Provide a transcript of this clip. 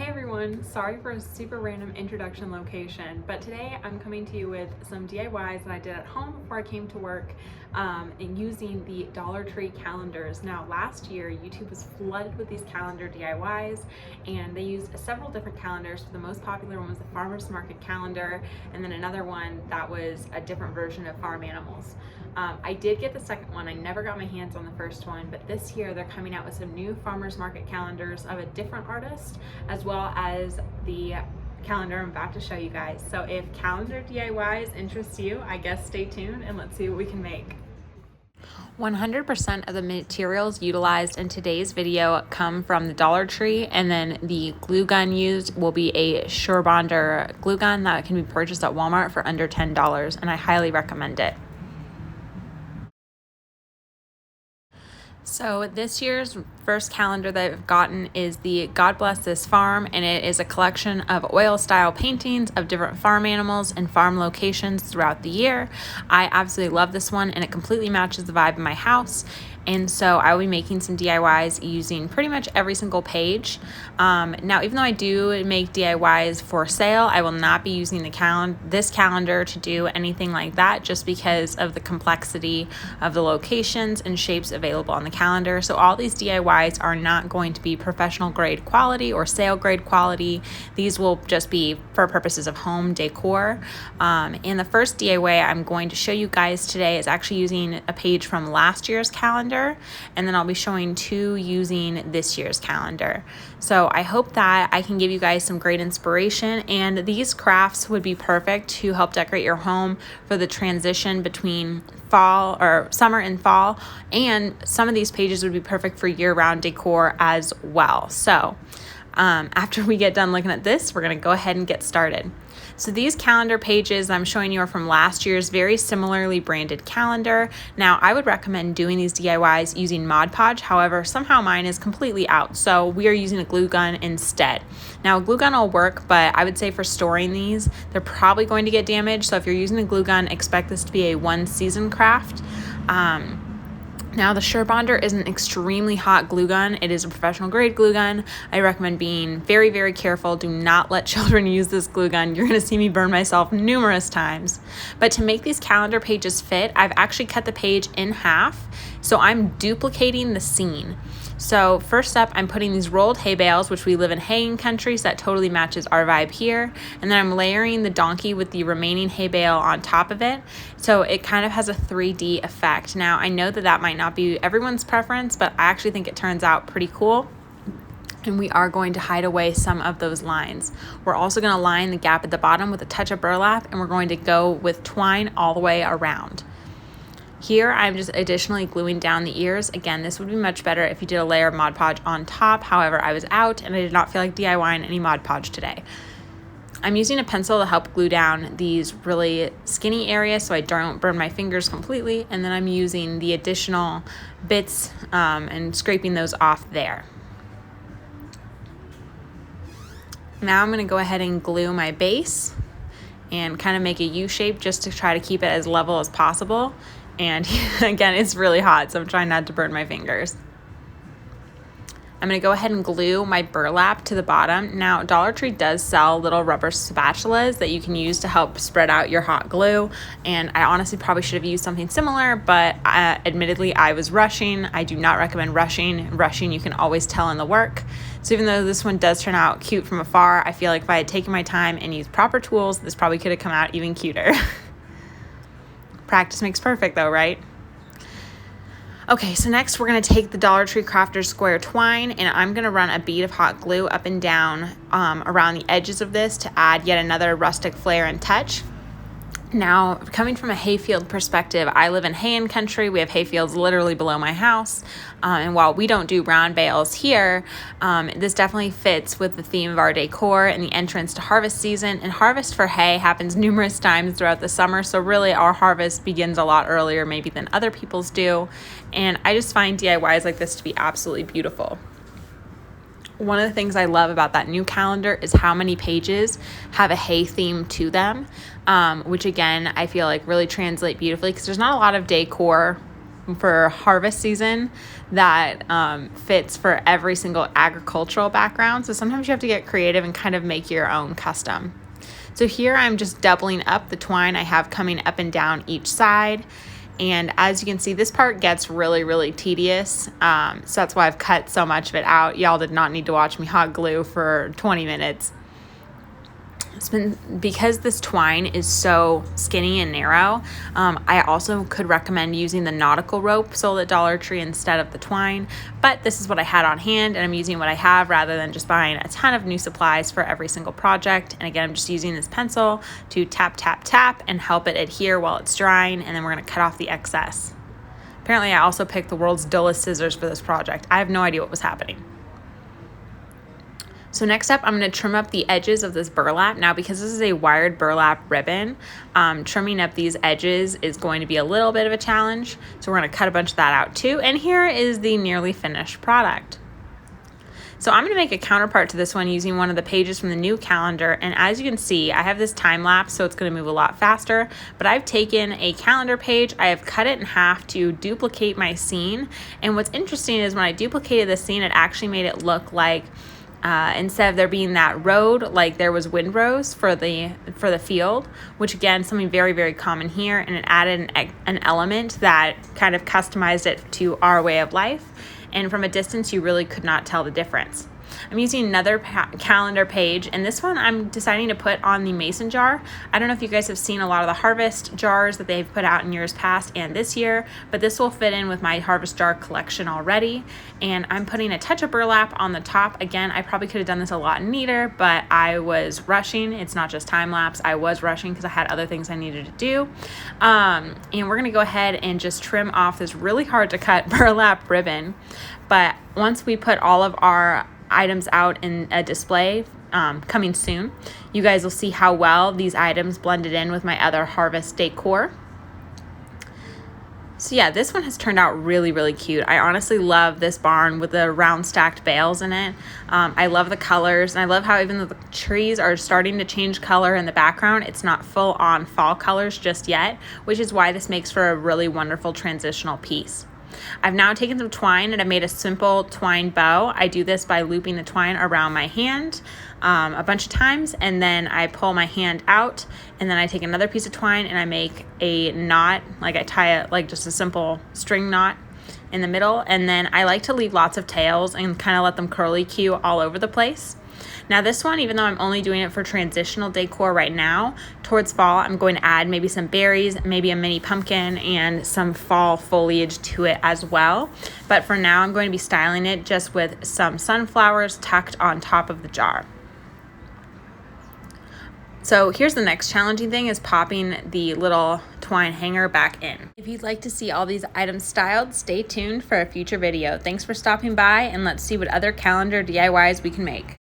Hey everyone, sorry for a super random introduction location, but today I'm coming to you with some DIYs that I did at home before I came to work and using the Dollar Tree calendars. Now last year YouTube was flooded with these calendar DIYs and they used several different calendars. The most popular one was the farmer's market calendar, and then another one that was a different version of farm animals. I did get the second one. I never got my hands on the first one, but this year they're coming out with some new farmers market calendars of a different artist, as well as the calendar I'm about to show you guys. So if calendar DIYs interest you, I guess stay tuned and let's see what we can make. 100% of the materials utilized in today's video come from the Dollar Tree, and then the glue gun used will be a SureBonder glue gun that can be purchased at Walmart for under $10, and I highly recommend it. So this year's first calendar that I've gotten is the God Bless This Farm, and it is a collection of oil style paintings of different farm animals and farm locations throughout the year. I absolutely love this one, and it completely matches the vibe of my house. And so I will be making some DIYs using pretty much every single page. Now, even though I do make DIYs for sale, I will not be using this calendar to do anything like that, just because of the complexity of the locations and shapes available on the calendar. So all these DIYs are not going to be professional grade quality or sale grade quality. These will just be for purposes of home decor. And the first DIY I'm going to show you guys today is actually using a page from last year's calendar, and then I'll be showing two using this year's calendar. So I hope that I can give you guys some great inspiration, and these crafts would be perfect to help decorate your home for the transition between fall or summer and fall, and some of these pages would be perfect for year-round decor as well. So after we get done looking at this, we're going to go ahead and get started. So these calendar pages I'm showing you are from last year's very similarly branded calendar. Now I would recommend doing these DIYs using Mod Podge. However, somehow mine is completely out, so we are using a glue gun instead. Now a glue gun will work, but I would say for storing these, they're probably going to get damaged. So if you're using a glue gun, expect this to be a one-season craft. Now the SureBonder is an extremely hot glue gun. It is a professional grade glue gun. I recommend being very, very careful. Do not let children use this glue gun. You're gonna see me burn myself numerous times. But to make these calendar pages fit, I've actually cut the page in half. So I'm duplicating the scene. So first up, I'm putting these rolled hay bales, which we live in haying country, so that totally matches our vibe here. And then I'm layering the donkey with the remaining hay bale on top of it. So it kind of has a 3D effect. Now, I know that might not be everyone's preference, but I actually think it turns out pretty cool. And we are going to hide away some of those lines. We're also going to line the gap at the bottom with a touch of burlap, and we're going to go with twine all the way around. Here, I'm just additionally gluing down the ears. Again, this would be much better if you did a layer of Mod Podge on top. However, I was out and I did not feel like DIYing any Mod Podge today. I'm using a pencil to help glue down these really skinny areas so I don't burn my fingers completely. And then I'm using the additional bits and scraping those off there. Now I'm gonna go ahead and glue my base and kind of make a U shape just to try to keep it as level as possible. And again, it's really hot, so I'm trying not to burn my fingers. I'm going to go ahead and glue my burlap to the bottom. Now, Dollar Tree does sell little rubber spatulas that you can use to help spread out your hot glue. And I honestly probably should have used something similar, but admittedly, I was rushing. I do not recommend rushing. Rushing, you can always tell in the work. So even though this one does turn out cute from afar, I feel like if I had taken my time and used proper tools, this probably could have come out even cuter. Practice makes perfect though, right? Okay, so next we're going to take the Dollar Tree Crafters Square twine, and I'm going to run a bead of hot glue up and down around the edges of this to add yet another rustic flair and touch. Now, coming from a hayfield perspective, I live in haying country. We have hayfields literally below my house. And while we don't do round bales here, this definitely fits with the theme of our decor and the entrance to harvest season. And harvest for hay happens numerous times throughout the summer. So really our harvest begins a lot earlier maybe than other people's do. And I just find DIYs like this to be absolutely beautiful. One of the things I love about that new calendar is how many pages have a hay theme to them, which again, I feel like really translate beautifully because there's not a lot of decor for harvest season that fits for every single agricultural background. So sometimes you have to get creative and kind of make your own custom. So here I'm just doubling up the twine I have coming up and down each side. And as you can see, this part gets really, really tedious. So that's why I've cut so much of it out. Y'all did not need to watch me hot glue for 20 minutes. Because this twine is so skinny and narrow, I also could recommend using the nautical rope sold at Dollar Tree instead of the twine, but this is what I had on hand and I'm using what I have rather than just buying a ton of new supplies for every single project. And again, I'm just using this pencil to tap, tap, tap and help it adhere while it's drying, and then we're going to cut off the excess. Apparently I also picked the world's dullest scissors for this project. I have no idea what was happening. So next up, I'm going to trim up the edges of this burlap. Now, because this is a wired burlap ribbon, trimming up these edges is going to be a little bit of a challenge. So we're going to cut a bunch of that out too. And here is the nearly finished product. So I'm going to make a counterpart to this one using one of the pages from the new calendar. And as you can see, I have this time lapse, so it's going to move a lot faster. But I've taken a calendar page, I have cut it in half to duplicate my scene. And what's interesting is when I duplicated the scene, it actually made it look like instead of there being that road, like there was windrows for the field, which again, something very, very common here, and it added an element that kind of customized it to our way of life. And from a distance, you really could not tell the difference. I'm using another calendar page, and this one I'm deciding to put on the mason jar. I don't know if you guys have seen a lot of the harvest jars that they've put out in years past and this year, but this will fit in with my harvest jar collection already. And I'm putting a touch of burlap on the top. Again, I probably could have done this a lot neater, but I was rushing. It's not just time lapse. I was rushing because I had other things I needed to do. And we're gonna go ahead and just trim off this really hard to cut burlap ribbon. But once we put all of our items out in a display coming soon, you guys will see how well these items blended in with my other harvest decor. So yeah, this one has turned out really, really cute. I honestly love this barn with the round stacked bales in it. I love the colors, and I love how even though the trees are starting to change color in the background, it's not full on fall colors just yet, which is why this makes for a really wonderful transitional piece. I've now taken some twine and I've made a simple twine bow. I do this by looping the twine around my hand a bunch of times, and then I pull my hand out, and then I take another piece of twine and I make a knot, like I tie it like just a simple string knot in the middle, and then I like to leave lots of tails and kind of let them curly cue all over the place. Now this one, even though I'm only doing it for transitional decor right now, towards fall I'm going to add maybe some berries, maybe a mini pumpkin, and some fall foliage to it as well. But for now I'm going to be styling it just with some sunflowers tucked on top of the jar. So here's the next challenging thing, is popping the little twine hanger back in. If you'd like to see all these items styled, stay tuned for a future video. Thanks for stopping by, and let's see what other calendar DIYs we can make.